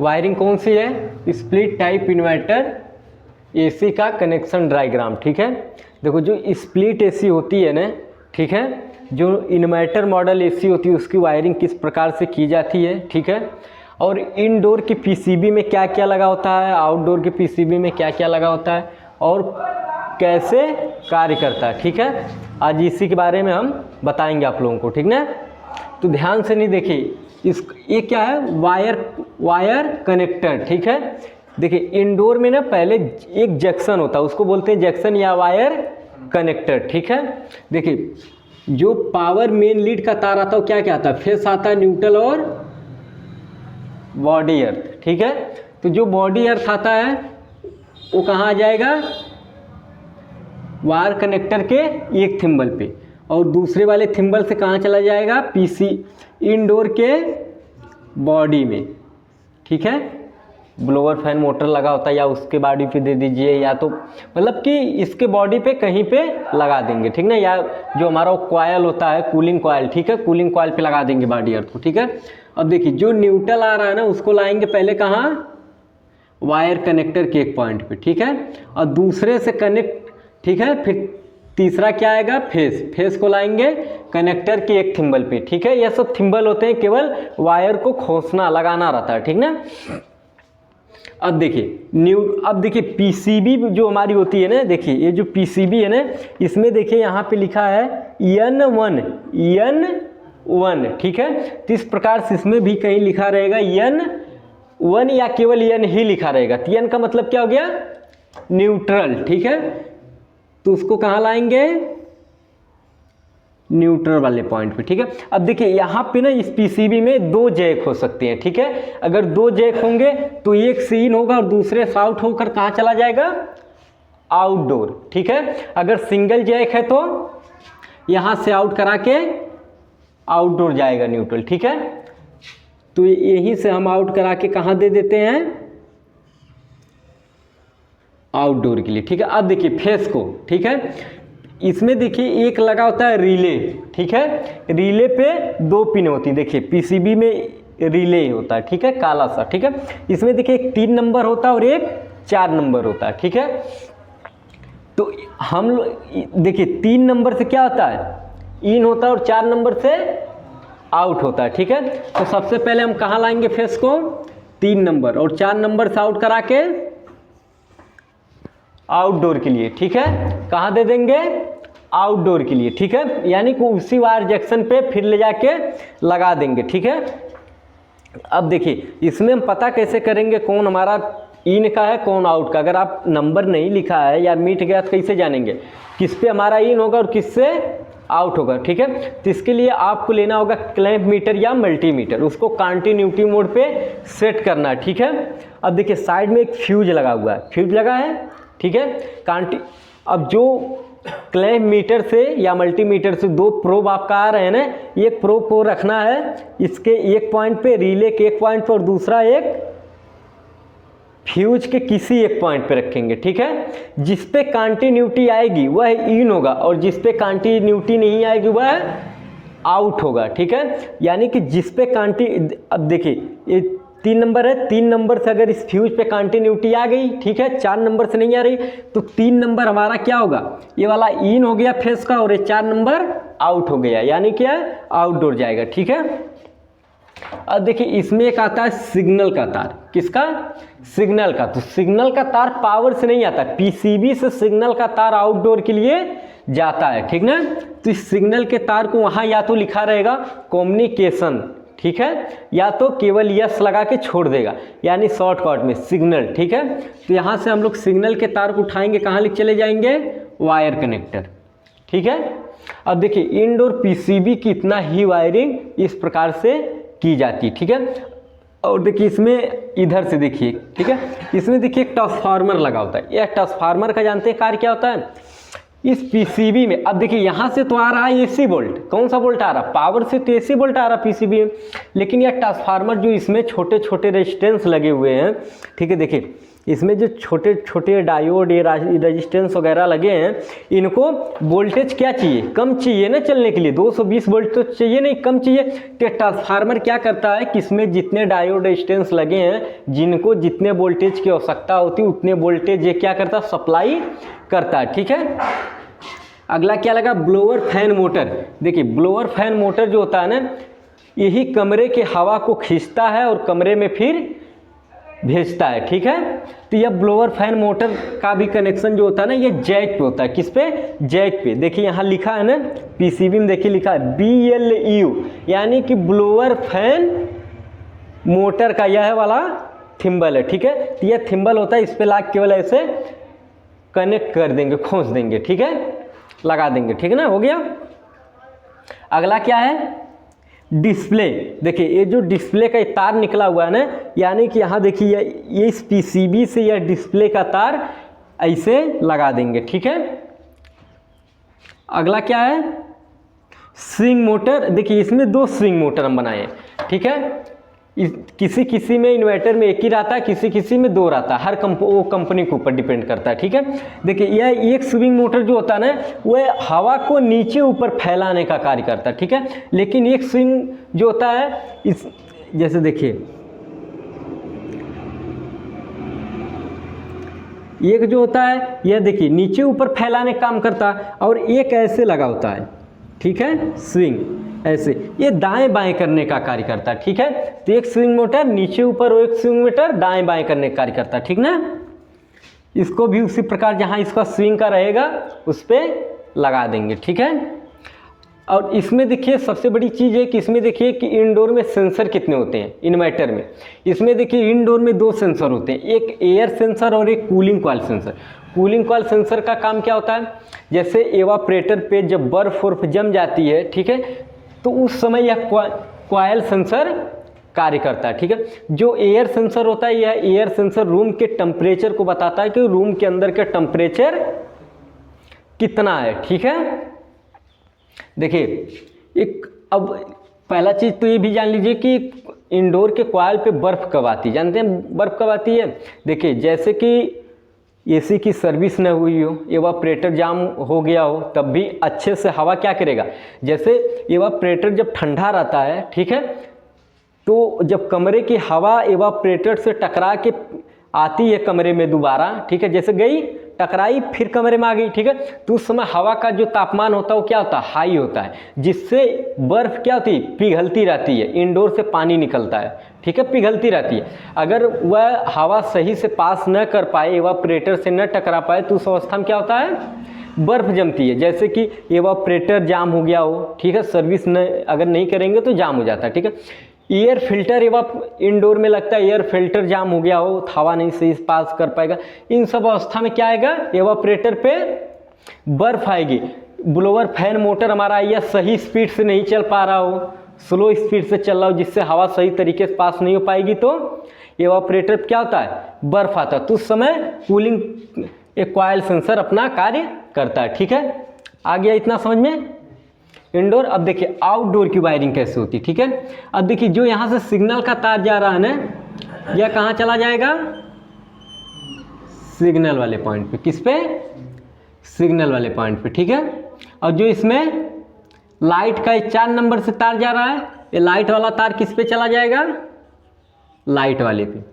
Wiring कौन सी है? Split type inverter AC का कनेक्शन डायग्राम। ठीक है, देखो जो स्प्लिट एसी होती है ना, ठीक है, जो इन्वर्टर मॉडल एसी होती है उसकी वायरिंग किस प्रकार से की जाती है। ठीक है, और इनडोर की पीसीबी में क्या क्या लगा होता है, आउटडोर के पीसीबी में क्या क्या लगा होता है और कैसे कार्य करता है। ठीक है, आज इसी के बारे में हम बताएंगे आप लोगों को। ठीक ना, तो ध्यान से नहीं देखिए, ये क्या है? Wire connector. ठीक है, देखिए इंडोर में ना पहले एक जंक्शन होता है, उसको बोलते हैं जंक्शन या वायर कनेक्टर। ठीक है, देखिए जो पावर मेन लीड का तार आता है वो क्या क्या आता है? फेस आता है, न्यूट्रल और बॉडी अर्थ। ठीक है, तो जो बॉडी अर्थ आता है वो कहाँ आ जाएगा? वायर कनेक्टर के एक थिम्बल पे, और दूसरे वाले थिम्बल से कहाँ चला जाएगा? पीसी इंडोर के बॉडी में। ठीक है, ब्लोअर फैन मोटर लगा होता है या उसके बॉडी पे दे दीजिए, या तो मतलब कि इसके बॉडी पे कहीं पे लगा देंगे। ठीक ना, या जो हमारा कॉयल होता है कूलिंग कॉयल, ठीक है, कूलिंग कॉयल पे लगा देंगे बॉडी अर्थ को। ठीक है, अब देखिए जो न्यूट्रल आ रहा है ना उसको लाएंगे पहले कहाँ? वायर कनेक्टर के एक पॉइंट पे। ठीक है, और दूसरे से कनेक्ट, ठीक है, फिर तीसरा क्या आएगा? फेस को लाएंगे कनेक्टर के एक थिम्बल पे। ठीक है, ये सब थिम्बल होते हैं, केवल वायर को खोसना लगाना रहता है। ठीक ना, अब देखिए पीसीबी जो हमारी होती है ना, देखिए ये जो पीसीबी है ना, इसमें देखिए यहाँ पे लिखा है N1। ठीक है, तो इस प्रकार से इसमें भी कहीं लिखा रहेगा N1 या केवल N ही लिखा रहेगा। तो N का मतलब क्या हो गया? न्यूट्रल। ठीक है, तो उसको कहाँ लाएंगे? न्यूट्रल वाले पॉइंट पे। ठीक है, अब देखिए यहाँ पे ना इस पीसीबी में दो जैक हो सकते हैं। ठीक है, अगर दो जैक होंगे तो एक से इन होगा और दूसरे से आउट होकर कहाँ चला जाएगा? आउटडोर। ठीक है, अगर सिंगल जैक है तो यहाँ से आउट करा के आउटडोर जाएगा न्यूट्रल। ठीक है, तो यहीं से हम आउट करा के कहाँ दे देते हैं? आउटडोर के लिए। ठीक है, अब देखिए फेस को, ठीक है, इसमें देखिए एक लगा होता है रिले। ठीक है, रिले पे दो पिन होती है, देखिए पीसीबी में रिले होता है। ठीक है, काला सा। ठीक है, इसमें देखिए एक 3 नंबर होता है और एक 4 नंबर होता है। ठीक है, तो हम लोग देखिए 3 नंबर से क्या होता है? इन होता है, और 4 नंबर से आउट होता है। ठीक है, तो सबसे पहले हम कहाँ लाएंगे फेस को? 3 नंबर, और 4 नंबर से आउट करा के आउटडोर के लिए। ठीक है, कहाँ दे देंगे? आउटडोर के लिए। ठीक है, यानी कि उसी वायर जंक्शन पे फिर ले जाके लगा देंगे। ठीक है, अब देखिए इसमें हम पता कैसे करेंगे कौन हमारा इन का है कौन आउट का? अगर आप नंबर नहीं लिखा है या मिट गया तो कैसे जानेंगे किस पे हमारा इन होगा और किस से आउट होगा? ठीक है, तो इसके लिए आपको लेना होगा क्लैंप मीटर या मल्टीमीटर, उसको कंटिन्यूटी मोड पे सेट करना है। ठीक है, अब देखिए साइड में एक फ्यूज लगा हुआ है, फ्यूज लगा है। ठीक है, अब जो क्लैंप मीटर से या मल्टीमीटर से 2 प्रोब आपका आ रहे हैं ना, एक प्रोब को रखना है इसके एक पॉइंट पे, रिले के एक पॉइंट पे, और दूसरा एक फ्यूज के किसी एक पॉइंट पे रखेंगे। ठीक है, जिस पे कंटिन्यूटी आएगी वह इन होगा और जिस पे कंटिन्यूटी नहीं आएगी वह आउट होगा। ठीक है, यानी कि जिस पे अब देखिए ये 3 नंबर है, 3 नंबर से अगर इस फ्यूज पे कंटिन्यूटी आ गई, ठीक है, 4 नंबर से नहीं आ रही, तो 3 नंबर हमारा क्या होगा? ये वाला इन हो गया फेस का, और ये 4 नंबर आउट हो गया, यानी क्या? आउटडोर जाएगा। ठीक है, अब देखिए इसमें एक आता है सिग्नल का तार। किसका? सिग्नल का। तो सिग्नल का तार पावर से नहीं आता, पीसीबी से सिग्नल का तार आउटडोर के लिए जाता है। ठीक ना, तो इस सिग्नल के तार को वहाँ या तो लिखा रहेगा कम्युनिकेशन, ठीक है, या तो केवल यस लगा के छोड़ देगा, यानी शॉर्टकट में सिग्नल। ठीक है, तो यहाँ से हम लोग सिग्नल के तार को उठाएंगे, कहाँ लिख चले जाएंगे? Wire connector. ठीक है, अब देखिए इंडोर पीसीबी की इतना ही वायरिंग इस प्रकार से की जाती है। ठीक है, और देखिए इसमें इधर से देखिए, ठीक है, इसमें देखिए एक ट्रांसफार्मर लगा होता है। यह ट्रांसफार्मर का जानते हैं कार्य क्या होता है? इस पीसीबी में अब देखिए यहाँ से तो आ रहा है एसी वोल्ट, कौन सा वोल्ट आ रहा है? पावर से तो एसी वोल्ट आ रहा है पीसीबी में, लेकिन यह ट्रांसफार्मर जो इसमें छोटे छोटे रेजिस्टेंस लगे हुए हैं, ठीक है, देखिए इसमें जो छोटे छोटे डायोड ये रेजिस्टेंस वगैरह लगे हैं, इनको वोल्टेज क्या चाहिए, कम चाहिए ना चलने के लिए, 220 वोल्ट तो चाहिए नहीं, कम चाहिए। तो ट्रांसफार्मर क्या करता है कि इसमें जितने डायोड रेजिस्टेंस लगे हैं, जिनको जितने वोल्टेज की आवश्यकता होती है उतने वोल्टेज ये क्या करता है, सप्लाई करता है। ठीक है, अगला क्या लगा, ब्लोअर फैन मोटर। देखिए ब्लोअर फैन मोटर जो होता है ना, यही कमरे के हवा को खींचता है और कमरे में फिर भेजता है। ठीक है, तो यह ब्लोअर फैन मोटर का भी कनेक्शन जो होता है ना, ये जैक पे होता है। किस पे, जैक पे। देखिए यहाँ लिखा है ना पीसीबी में, देखिए लिखा है BLU, यानी कि ब्लोअर फैन मोटर का यह वाला थिम्बल है। ठीक है, तो यह थिम्बल होता है, इस पे लाग केवल ऐसे कनेक्ट कर देंगे, खोस देंगे। ठीक है, लगा देंगे। ठीक है ना, हो गया। अगला क्या है, डिस्प्ले। देखिए ये जो डिस्प्ले का तार निकला हुआ है ना, यानी कि यहाँ देखिए ये इस पीसीबी से यह डिस्प्ले का तार ऐसे लगा देंगे। ठीक है, अगला क्या है, स्विंग मोटर। देखिए इसमें 2 स्विंग मोटर हम बनाए हैं। ठीक है, किसी किसी में इन्वर्टर में एक ही रहता है, किसी किसी में 2 रहता है, हर वो कंपनी के ऊपर डिपेंड करता है। ठीक है, देखिए यह एक स्विंग मोटर जो होता है ना, वह हवा को नीचे ऊपर फैलाने का कार्य करता है। ठीक है, लेकिन एक स्विंग जो होता है, इस जैसे देखिए एक जो होता है, यह देखिए नीचे ऊपर फैलाने का काम करता है, और एक ऐसे लगा होता है। ठीक है, स्विंग ऐसे, ये दाएं बाएं करने का कार्य करता है। ठीक है, तो एक स्विंग मोटर नीचे ऊपर और एक स्विंग मोटर दाएं बाएं करने का कार्य करता है। ठीक ना, इसको भी उसी प्रकार जहां इसका स्विंग का रहेगा उस पर लगा देंगे। ठीक है, और इसमें देखिए सबसे बड़ी चीज़ है कि इसमें देखिए कि इंडोर में सेंसर कितने होते हैं इन्वर्टर में। इसमें देखिए इंडोर में 2 सेंसर होते हैं, एक एयर सेंसर और एक cooling coil sensor. Cooling coil sensor का काम क्या होता है, जैसे एवापरेटर पे जब बर्फ वर्फ जम जाती है, ठीक है, तो उस समय यह कॉइल सेंसर कार्य करता है। ठीक है, जो एयर सेंसर होता है, यह एयर सेंसर रूम के टेम्परेचर को बताता है कि रूम के अंदर का टेम्परेचर कितना है। ठीक है, देखिए एक, अब पहला चीज़ तो ये भी जान लीजिए कि इंडोर के कॉइल पे बर्फ़ कब आती है, जानते हैं बर्फ़ कब आती है। देखिए जैसे कि एसी की सर्विस न हुई हो, एवापरेटर जाम हो गया हो, तब भी अच्छे से हवा क्या करेगा, जैसे एवापरेटर जब ठंडा रहता है, ठीक है, तो जब कमरे की हवा एवापरेटर से टकरा के आती है कमरे में दोबारा, ठीक है, जैसे गई टकराई फिर कमरे में आ गई, ठीक है, तो उस समय हवा का जो तापमान होता है वो क्या होता है, हाई होता है, जिससे बर्फ़ क्या होती है, पिघलती रहती है, इंडोर से पानी निकलता है, ठीक है, पिघलती रहती है। अगर वह हवा सही से पास न कर पाए, एवापरेटर से न टकरा पाए, तो उस अवस्था में क्या होता है, बर्फ़ जमती है। जैसे कि एवापरेटर जाम हो गया हो, ठीक है, सर्विस न अगर नहीं करेंगे तो जाम हो जाता है। ठीक है, एयर फिल्टर इंडोर में लगता है, एयर फिल्टर जाम हो गया हो, हवा नहीं सही पास कर पाएगा, इन सब अवस्था में क्या आएगा, एवापरेटर पे बर्फ आएगी। ब्लोअर फैन मोटर हमारा या सही स्पीड से नहीं चल पा रहा हो, स्लो स्पीड से चल रहा हो, जिससे हवा सही तरीके से पास नहीं हो पाएगी, तो एवापरेटर क्या होता है, बर्फ आता है, तो उस समय कूलिंग एक कॉइल सेंसर अपना कार्य करता है। ठीक है, आ गया इतना समझ में इंडोर। अब देखिए आउटडोर की वायरिंग कैसे होती है। ठीक है, अब देखिए जो यहाँ से सिग्नल का तार जा रहा है ना, यह कहाँ चला जाएगा, सिग्नल वाले पॉइंट पे। किस पे, सिग्नल वाले पॉइंट पे। ठीक है, और जो इसमें लाइट का 4 नंबर से तार जा रहा है, ये लाइट वाला तार किस पे चला जाएगा, लाइट वाले पे।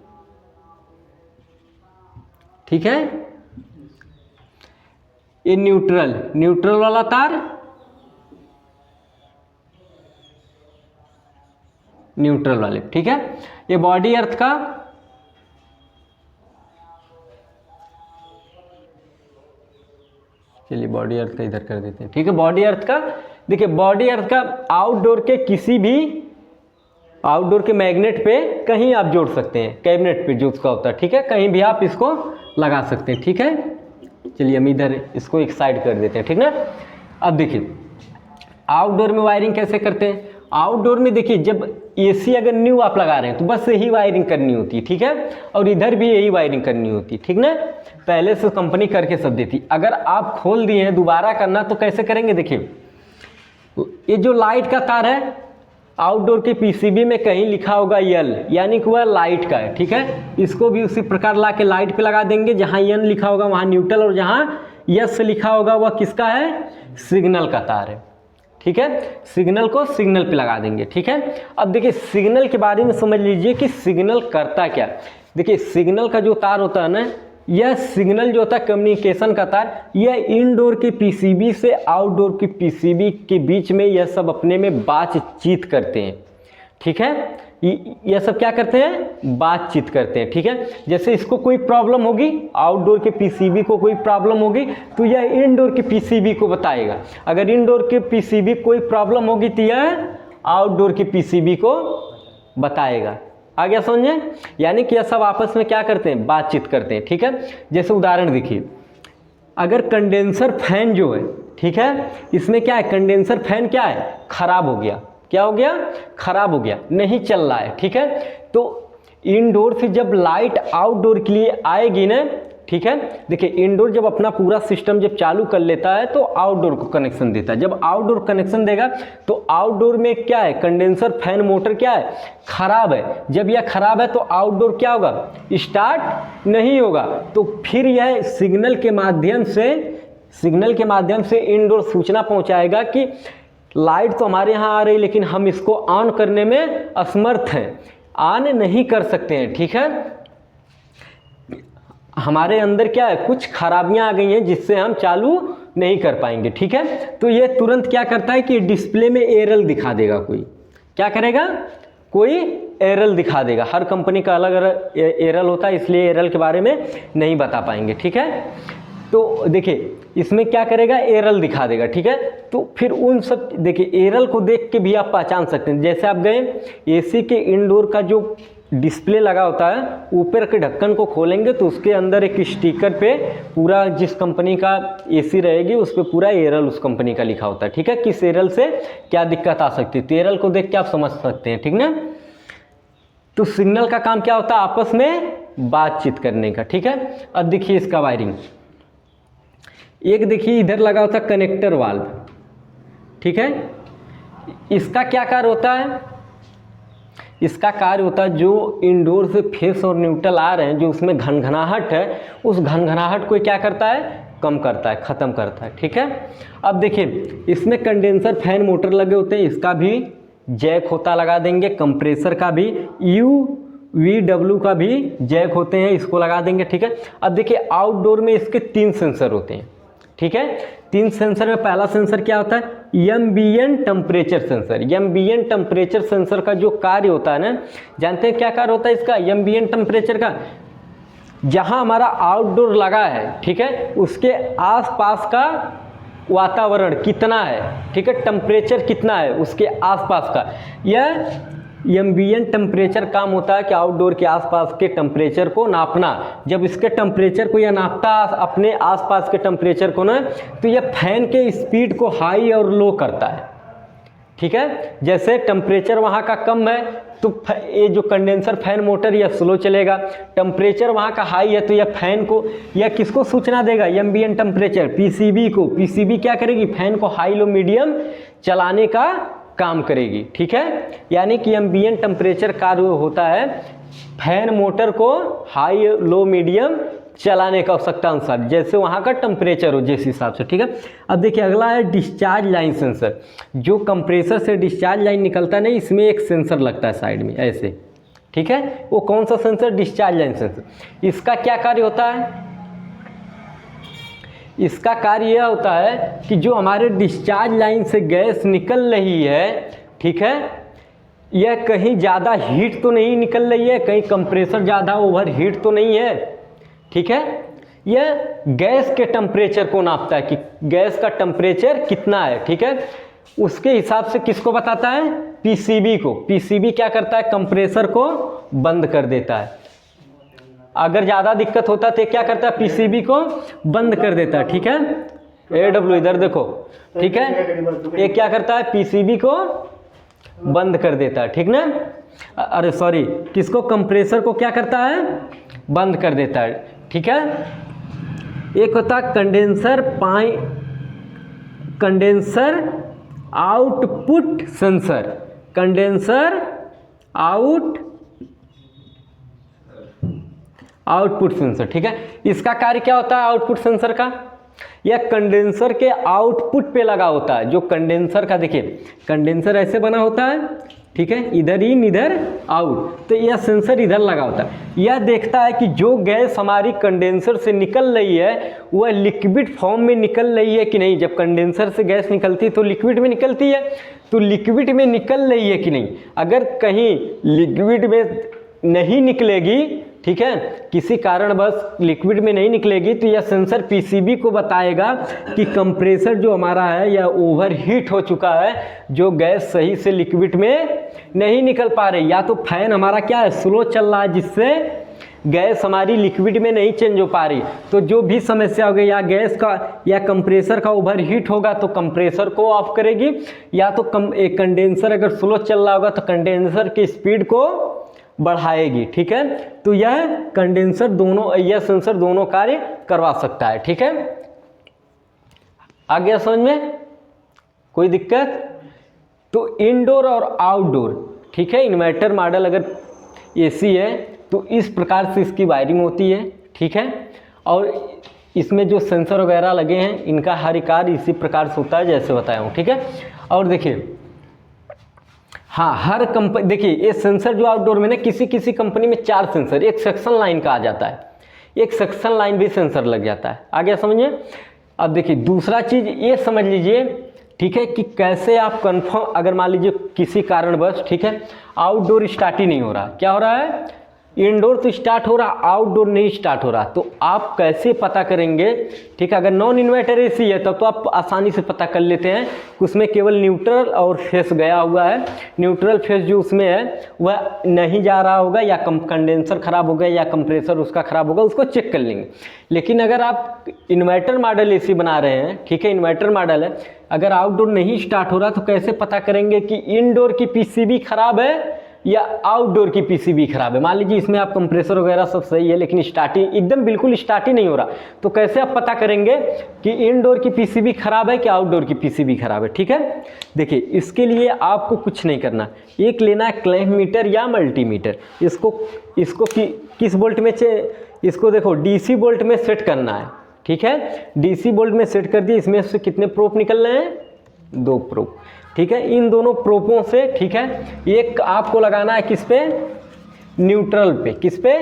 ठीक है, ये न्यूट्रल वाला तार न्यूट्रल वाले। ठीक है, ये बॉडी अर्थ का, चलिए बॉडी अर्थ का इधर कर देते हैं। ठीक है, बॉडी अर्थ का, देखिए बॉडी अर्थ का आउटडोर के किसी भी आउटडोर के मैग्नेट पे कहीं आप जोड़ सकते हैं, कैबिनेट पे जो उसका होता है, ठीक है, कहीं भी आप इसको लगा सकते हैं। ठीक है, चलिए हम इधर इसको एक साइड कर देते हैं। ठीक ना, अब देखिए आउटडोर में वायरिंग कैसे करते हैं। आउटडोर में देखिए जब एसी अगर न्यू आप लगा रहे हैं तो बस यही वायरिंग करनी होती है। ठीक है, और इधर भी यही वायरिंग करनी होती है। ठीक ना, पहले से कंपनी करके सब देती। अगर आप खोल दिए हैं दोबारा करना तो कैसे करेंगे, देखिए ये जो लाइट का तार है, आउटडोर के पीसीबी में कहीं लिखा होगा यल, यानी कि वह लाइट का है, ठीक है। इसको भी उसी प्रकार ला के लाइट पे लगा देंगे, जहाँ एन लिखा होगा वहाँ न्यूट्रल, और जहाँ यस लिखा होगा वह किसका है, सिग्नल का तार है, ठीक है। सिग्नल को सिग्नल पे लगा देंगे, ठीक है। अब देखिए सिग्नल के बारे में समझ लीजिए कि सिग्नल करता क्या। देखिए सिग्नल का जो तार होता है ना, यह सिग्नल जो होता है कम्युनिकेशन का तार, यह इनडोर के पीसीबी से आउटडोर के पीसीबी के बीच में यह सब अपने में बातचीत करते हैं, ठीक है। यह सब क्या करते हैं, बातचीत करते हैं, ठीक है। जैसे इसको कोई प्रॉब्लम होगी, आउटडोर के पीसीबी को कोई प्रॉब्लम होगी तो यह इनडोर के पीसीबी को बताएगा। अगर इनडोर के पीसीबी कोई प्रॉब्लम होगी तो यह आउटडोर के पीसीबी को बताएगा। आ गया समझे? यानी कि यह सब आपस में क्या करते हैं, बातचीत करते हैं, ठीक है। जैसे उदाहरण देखिए, अगर कंडेंसर फैन जो है, ठीक है, इसमें क्या है, कंडेंसर फैन क्या है, खराब हो गया। क्या हो गया, खराब हो गया, नहीं चल रहा है, ठीक है। तो इनडोर से जब लाइट आउटडोर के लिए आएगी ना, ठीक है, देखिए इनडोर जब अपना पूरा सिस्टम जब चालू कर लेता है तो आउटडोर को कनेक्शन देता है। जब आउटडोर कनेक्शन देगा तो आउटडोर में क्या है, कंडेंसर फैन मोटर क्या है, खराब है। जब यह खराब है तो आउटडोर क्या होगा, स्टार्ट नहीं होगा। तो फिर यह सिग्नल के माध्यम से इनडोर सूचना पहुंचाएगा कि लाइट तो हमारे यहाँ आ रही, लेकिन हम इसको ऑन करने में असमर्थ हैं, ऑन नहीं कर सकते हैं, ठीक है। हमारे अंदर क्या है, कुछ खराबियां आ गई हैं जिससे हम चालू नहीं कर पाएंगे, ठीक है। तो ये तुरंत क्या करता है कि डिस्प्ले में एरर दिखा देगा। कोई क्या करेगा, कोई एरर दिखा देगा। हर कंपनी का अलग अलग एरर होता है, इसलिए एरर के बारे में नहीं बता पाएंगे, ठीक है। तो देखिए इसमें क्या करेगा, एरर दिखा देगा, ठीक है। तो फिर उन सब, देखिए एरर को देख के भी आप पहचान सकते हैं। जैसे आप गए एसी के इनडोर का जो डिस्प्ले लगा होता है, ऊपर के ढक्कन को खोलेंगे तो उसके अंदर एक स्टिकर पे पूरा जिस कंपनी का एसी रहेगी उस पर पूरा एरर उस कंपनी का लिखा होता है, ठीक है। किस एरर से क्या दिक्कत आ सकती है, तो एरर को देख के आप समझ सकते हैं, ठीक ना। तो सिग्नल का काम क्या होता है, आपस में बातचीत करने का, ठीक है। अब देखिए इसका वायरिंग, एक देखिए इधर लगा होता है कनेक्टर वाल्व, ठीक है। इसका क्या कार्य होता है, इसका कार्य होता है जो इंडोर से फेस और न्यूट्रल आ रहे हैं, जो उसमें घनघनाहट है, उस घनघनाहट को क्या करता है, कम करता है, ख़त्म करता है, ठीक है। अब देखिए इसमें कंडेंसर फैन मोटर लगे होते हैं, इसका भी जैक होता लगा देंगे, कंप्रेसर का भी UVW का भी जैक होते हैं, इसको लगा देंगे, ठीक है। अब देखिए आउटडोर में इसके 3 सेंसर होते हैं, ठीक है। 3 सेंसर में पहला सेंसर क्या होता है, ambient temperature sensor. Ambient temperature sensor का जो कार्य होता है ना, जानते हैं क्या कार्य होता है इसका, एम्बिएंट टेम्परेचर का, जहां हमारा आउटडोर लगा है, ठीक है, उसके आसपास का वातावरण कितना है, ठीक है, टेम्परेचर कितना है उसके आसपास का। यह एम्बिएंट टेम्परेचर काम होता है कि आउटडोर के आसपास के टेम्परेचर को नापना। जब इसके टेम्परेचर को यह नापता अपने आसपास के टेम्परेचर को ना, तो यह फैन के स्पीड को हाई और लो करता है, ठीक है। जैसे टेम्परेचर वहाँ का कम है तो ये जो कंडेंसर फैन मोटर यह स्लो चलेगा, टेम्परेचर वहाँ का हाई है तो यह फैन को, यह किसको सूचना देगा, एम्बिएंट टेम्परेचर, पीसीबी को। पीसीबी क्या करेगी, फैन को हाई लो मीडियम चलाने का काम करेगी, ठीक है। यानी कि एम्बिएंट टेम्परेचर कार्य होता है फैन मोटर को हाई लो मीडियम चलाने का आवश्यकता अनुसार, जैसे वहाँ का टेम्परेचर हो जिस हिसाब से, ठीक है। अब देखिए अगला है डिस्चार्ज लाइन सेंसर। जो कंप्रेसर से डिस्चार्ज लाइन निकलता है ना, इसमें एक सेंसर लगता है साइड में ऐसे, ठीक है। वो कौन सा सेंसर, डिस्चार्ज लाइन सेंसर। इसका क्या कार्य होता है, इसका कार्य यह होता है कि जो हमारे डिस्चार्ज लाइन से गैस निकल रही है, ठीक है, यह कहीं ज़्यादा हीट तो नहीं निकल रही है, कहीं कंप्रेसर ज़्यादा ओवर हीट तो नहीं है, ठीक है। यह गैस के टेम्परेचर को नापता है कि गैस का टेम्परेचर कितना है, ठीक है। उसके हिसाब से किसको बताता है, पीसीबी को। पीसीबी क्या करता है, कंप्रेसर को बंद कर देता है। अगर ज़्यादा दिक्कत होता तो क्या करता है, पीसीबी को बंद कर देता है, ठीक है। AW इधर देखो, ठीक है, ये क्या करता है, पीसीबी को बंद कर देता है, ठीक ना। अरे सॉरी, किसको, कंप्रेसर को क्या करता है, बंद कर देता है, ठीक है। एक होता है condenser output sensor. Condenser output sensor, ठीक है। इसका कार्य क्या होता है आउटपुट सेंसर का? यह कंडेंसर के आउटपुट पे लगा होता है। जो कंडेंसर का देखिए, कंडेंसर ऐसे बना होता है, ठीक है, इधर इन इधर आउट, तो यह सेंसर इधर लगा होता है। यह देखता है कि जो गैस हमारी कंडेंसर से निकल रही है वह लिक्विड फॉर्म में निकल रही है कि नहीं। जब कंडेंसर से गैस निकलती है तो लिक्विड में निकलती है, तो लिक्विड में निकल रही है कि नहीं। अगर कहीं लिक्विड में नहीं निकलेगी, ठीक है, किसी कारणवश लिक्विड में नहीं निकलेगी, तो यह सेंसर पीसीबी को बताएगा कि कंप्रेसर जो हमारा है यह ओवरहीट हो चुका है, जो गैस सही से लिक्विड में नहीं निकल पा रही। या तो फैन हमारा क्या है स्लो चल रहा है, जिससे गैस हमारी लिक्विड में नहीं चेंज हो पा रही। तो जो भी समस्या होगी, या गैस का या कंप्रेसर का ओवरहीट होगा तो कंप्रेसर को ऑफ करेगी, या तो एक कंडेंसर अगर स्लो चल रहा होगा तो कंडेंसर की स्पीड को बढ़ाएगी, ठीक है। तो यह कंडेंसर दोनों, यह सेंसर दोनों कार्य करवा सकता है, ठीक है। आ गया समझ में? कोई दिक्कत? तो इंडोर और आउटडोर, ठीक है। इन्वर्टर मॉडल अगर एसी है तो इस प्रकार से इसकी वायरिंग होती है, ठीक है। और इसमें जो सेंसर वगैरह लगे हैं इनका हर कार्य इसी प्रकार से होता है जैसे बताया हूँ, ठीक है। और देखिए, हाँ, हर कंपनी, देखिए ये सेंसर जो आउटडोर में ना, किसी किसी कंपनी में 4 सेंसर, एक सेक्शन लाइन का आ जाता है, एक सेक्शन लाइन भी सेंसर लग जाता है। आ गया समझिए? अब देखिए दूसरा चीज़ ये समझ लीजिए, ठीक है, कि कैसे आप कंफर्म, अगर मान लीजिए किसी कारणवश, ठीक है, आउटडोर स्टार्ट ही नहीं हो रहा, क्या हो रहा है, इंडोर तो स्टार्ट हो रहा, आउटडोर नहीं स्टार्ट हो रहा, तो आप कैसे पता करेंगे, ठीक है। अगर नॉन इन्वर्टर एसी है तब तो आप आसानी से पता कर लेते हैं कि उसमें केवल न्यूट्रल और फेस गया हुआ है, न्यूट्रल फेस जो उसमें है वह नहीं जा रहा होगा, या कंडेंसर ख़राब हो गया या कंप्रेसर उसका ख़राब होगा, उसको चेक कर लेंगे। लेकिन अगर आप इन्वर्टर मॉडल एसी बना रहे हैं, ठीक है, इन्वर्टर मॉडल है, अगर आउटडोर नहीं स्टार्ट हो रहा तो कैसे पता करेंगे कि इनडोर की पीसीबी खराब है या आउटडोर की पीसीबी खराब है। मान लीजिए इसमें आप कंप्रेसर वगैरह सब सही है लेकिन स्टार्टिंग एकदम बिल्कुल स्टार्ट ही नहीं हो रहा, तो कैसे आप पता करेंगे कि इनडोर की पीसीबी खराब है कि आउटडोर की पीसीबी खराब है, ठीक है। देखिए इसके लिए आपको कुछ नहीं करना, एक लेना है क्लैंप मीटर या मल्टीमीटर, इसको किस वोल्ट में इसको देखो डीसी वोल्ट में सेट करना है, ठीक है। डीसी वोल्ट में सेट कर दिए, इसमें से कितने प्रोब निकल रहे हैं, 2 प्रोब, ठीक है। इन दोनों प्रोपों से, ठीक है, एक आपको लगाना है किस पे, न्यूट्रल पे, किस पे,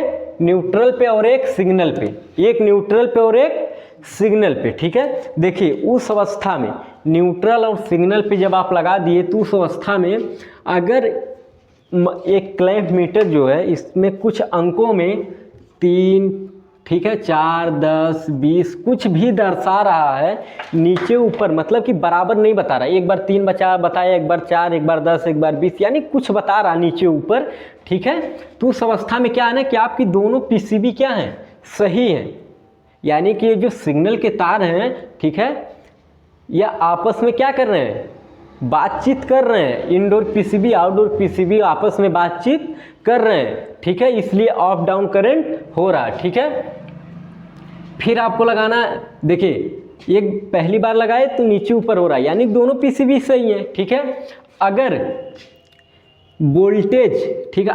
न्यूट्रल पे, और एक सिग्नल पे, एक न्यूट्रल पे और एक सिग्नल पे, ठीक है। देखिए उस अवस्था में न्यूट्रल और सिग्नल पे जब आप लगा दिए तो उस अवस्था में अगर एक क्लैंप मीटर जो है इसमें कुछ अंकों में 3, ठीक है, 4, 10, 20 कुछ भी दर्शा रहा है नीचे ऊपर, मतलब कि बराबर नहीं बता रहा, एक बार 3 बताया, एक बार 4, एक बार 10, एक बार 20, यानी कुछ बता रहा नीचे ऊपर, ठीक है। तो उस अवस्था में क्या है ना कि आपकी दोनों पीसीबी क्या हैं, सही हैं, यानी कि ये जो सिग्नल के तार हैं, ठीक है, या आपस में क्या कर रहे हैं, बातचीत कर रहे हैं। इनडोर पीसीबी आउटडोर पीसीबी आपस में बातचीत कर रहे हैं, ठीक है, इसलिए अप डाउन करंट हो रहा है, ठीक है। फिर आपको लगाना, देखिए एक पहली बार लगाए तो नीचे ऊपर हो रहा है, यानी दोनों पीसीबी सही है, ठीक है। अगर वोल्टेज, ठीक है,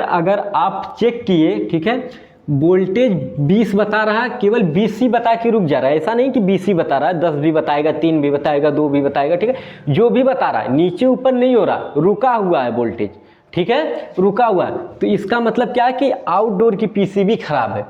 अगर आप चेक किए, ठीक है, वोल्टेज 20 बता रहा है, केवल 20 ही बता के रुक जा रहा है, ऐसा नहीं कि 20 ही बता रहा है, 10 भी बताएगा, 3 भी बताएगा, 2 भी बताएगा, ठीक है, जो भी बता रहा है नीचे ऊपर नहीं हो रहा, रुका हुआ है वोल्टेज, ठीक है, रुका हुआ है। तो इसका मतलब क्या है कि आउटडोर की पीसीबी खराब है,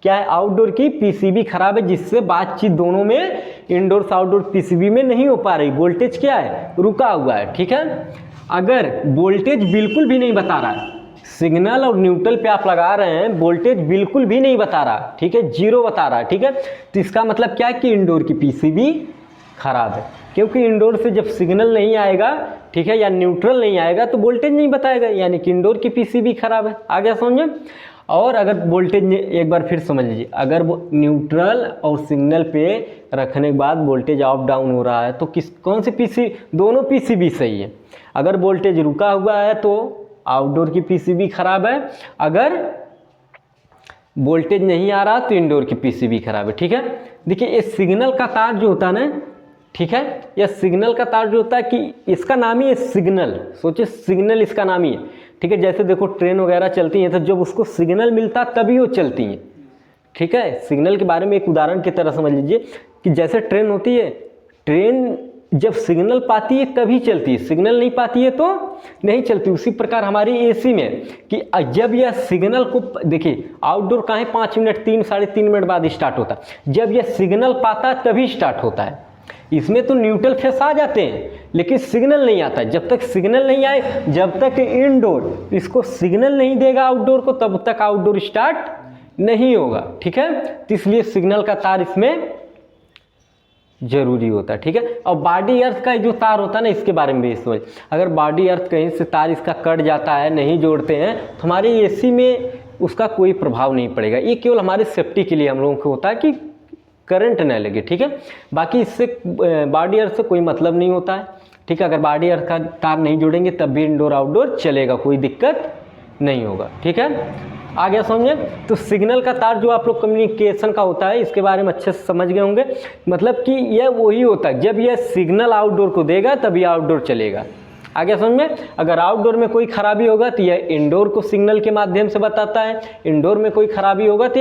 क्या है, आउटडोर की पीसीबी खराब है, जिससे बातचीत दोनों में इंडोर से आउटडोर पीसीबी में नहीं हो पा रही, वोल्टेज क्या है, रुका हुआ है, ठीक है। अगर वोल्टेज बिल्कुल भी नहीं बता रहा है, सिग्नल और न्यूट्रल पे आप लगा रहे हैं, वोल्टेज बिल्कुल भी नहीं बता रहा, ठीक है, 0 बता रहा है, ठीक है, तो इसका मतलब क्या है कि इंडोर की पीसीबी खराब है, क्योंकि इंडोर से जब सिग्नल नहीं आएगा, ठीक है, या न्यूट्रल नहीं आएगा तो वोल्टेज नहीं बताएगा, यानी कि इंडोर की पीसीबी खराब है। आ गया समझे? और अगर वोल्टेज, एक बार फिर समझ लीजिए, अगर वो न्यूट्रल और सिग्नल पे रखने के बाद वोल्टेज अप डाउन हो रहा है तो कौन सी पीसी, दोनों पीसीबी सही है। अगर वोल्टेज रुका हुआ है तो आउटडोर की पीसीबी खराब है, अगर वोल्टेज नहीं आ रहा तो इंडोर की पीसीबी खराब है, ठीक है। देखिए ये सिग्नल का तार जो होता है ना, ठीक है। यह सिग्नल का तार जो होता है कि इसका नाम ही है सिग्नल, सोचिए सिग्नल इसका नाम ही है, ठीक है। जैसे देखो ट्रेन वगैरह चलती हैं तो जब उसको सिग्नल मिलता तभी वो चलती हैं, ठीक है। सिग्नल के बारे में एक उदाहरण की तरह समझ लीजिए कि जैसे ट्रेन होती है, ट्रेन जब सिग्नल पाती है तभी चलती है, सिग्नल नहीं पाती है तो नहीं चलती। उसी प्रकार हमारी एसी में कि जब यह सिग्नल को देखिए, आउटडोर का है 5 मिनट 3 साढ़े 3 मिनट बाद स्टार्ट होता है, जब यह सिग्नल पाता है तभी स्टार्ट होता है। इसमें तो न्यूट्रल फेस आ जाते हैं लेकिन सिग्नल नहीं आता। जब तक सिग्नल नहीं आए, जब तक इनडोर इसको सिग्नल नहीं देगा आउटडोर को, तब तक आउटडोर स्टार्ट नहीं होगा, ठीक है। तो इसलिए सिग्नल का तार इसमें जरूरी होता है, ठीक है। और बॉडी अर्थ का जो तार होता है ना, इसके बारे में भी समझ, अगर बॉडी अर्थ कहीं से तार इसका कट जाता है, नहीं जोड़ते हैं, तो हमारे एसी में उसका कोई प्रभाव नहीं पड़ेगा। ये केवल हमारे सेफ्टी के लिए हम लोगों को होता है कि करंट न लगे, ठीक है। बाकी इससे बॉडी अर्थ से कोई मतलब नहीं होता है, ठीक है। अगर बॉडी अर्थ का तार नहीं जोड़ेंगे तब भी इंडोर आउटडोर चलेगा, कोई दिक्कत नहीं होगा, ठीक है। आ गया समझे। तो सिग्नल का तार जो आप लोग कम्युनिकेशन का होता है, इसके बारे में अच्छे से समझ गए होंगे। मतलब कि यह वही होता है, जब यह सिग्नल आउटडोर को देगा तभी आउटडोर चलेगा। आ गया समझ में। अगर आउटडोर में कोई खराबी होगा तो यह इंडोर को सिग्नल के माध्यम से बताता है, इंडोर में कोई खराबी होगा तो